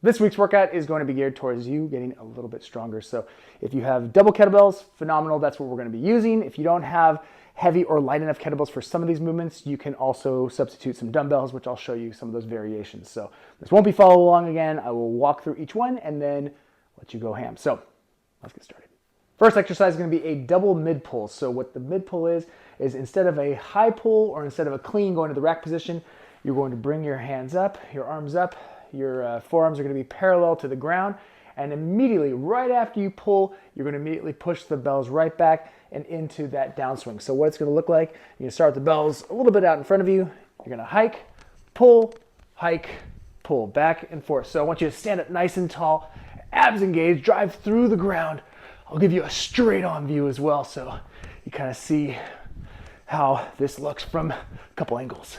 This week's workout is going to be geared towards you getting a little bit stronger. So if you have double kettlebells, phenomenal, that's what we're going to be using. If you don't have heavy or light enough kettlebells for some of these movements, you can also substitute some dumbbells, which I'll show you some of those variations. So this won't be follow along again. I will walk through each one and then let you go ham. So let's get started. First exercise is going to be a double mid pull. So what the mid pull is instead of a high pull or instead of a clean going to the rack position, you're going to bring your hands up, your arms up, your forearms are going to be parallel to the ground, and immediately, right after you pull, you're going to immediately push the bells right back and into that downswing. So what it's going to look like, you're going to start with the bells a little bit out in front of you, you're going to hike, pull, back and forth. So I want you to stand up nice and tall, abs engaged, drive through the ground. I'll give you a straight on view as well, so you kind of see how this looks from a couple angles.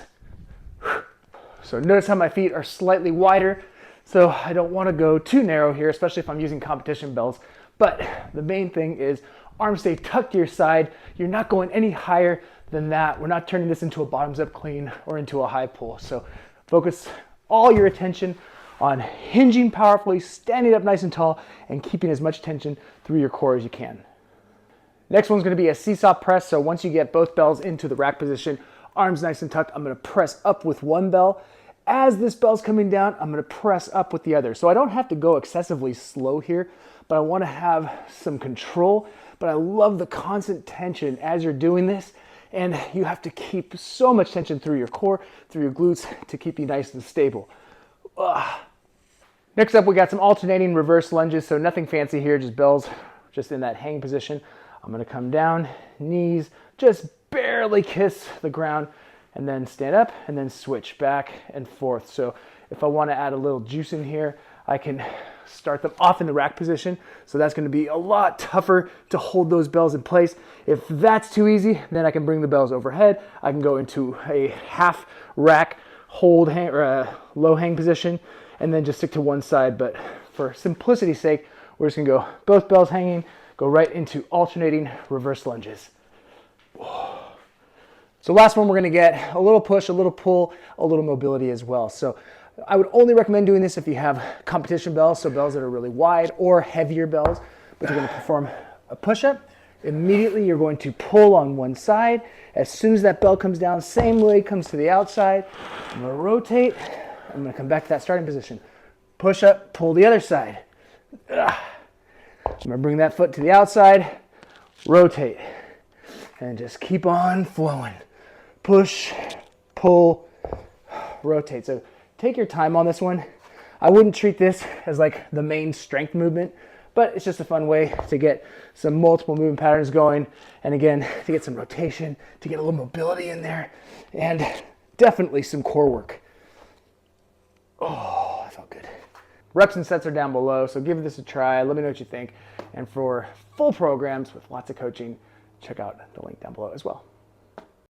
So notice how my feet are slightly wider, so I don't want to go too narrow here, especially if I'm using competition bells. But the main thing is arms stay tucked to your side. You're not going any higher than that. We're not turning this into a bottoms up clean or into a high pull. So focus all your attention on hinging powerfully, standing up nice and tall, and keeping as much tension through your core as you can. Next one's going to be a seesaw press. So once you get both bells into the rack position, arms nice and tucked, I'm going to press up with one bell. As this bell's coming down, I'm going to press up with the other. So I don't have to go excessively slow here, but I want to have some control. But I love the constant tension as you're doing this. And you have to keep so much tension through your core, through your glutes to keep you nice and stable. Next up, we got some alternating reverse lunges. So nothing fancy here, just bells just in that hang position. I'm going to come down, knees just barely kiss the ground, and then stand up and then switch back and forth. So if I want to add a little juice in here, I can start them off in the rack position. So that's going to be a lot tougher to hold those bells in place. If that's too easy, then I can bring the bells overhead. I can go into a half rack hold hang, or a low hang position, and then just stick to one side. But for simplicity's sake, we're just going to go both bells hanging, go right into alternating reverse lunges. So last one, we're going to get a little push, a little pull, a little mobility as well. So I would only recommend doing this if you have competition bells, so bells that are really wide, or heavier bells, but you're going to perform a push-up. Immediately you're going to pull on one side. As soon as that bell comes down, same leg comes to the outside. I'm going to rotate. I'm going to come back to that starting position. Push up, pull the other side. I'm going to bring that foot to the outside, rotate, and just keep on flowing. Push, pull, rotate. So take your time on this one. I wouldn't treat this as like the main strength movement, but it's just a fun way to get some multiple movement patterns going. And again, to get some rotation, to get a little mobility in there, and definitely some core work. Oh, that felt good. Reps and sets are down below, so give this a try. Let me know what you think. And for full programs with lots of coaching, check out the link down below as well.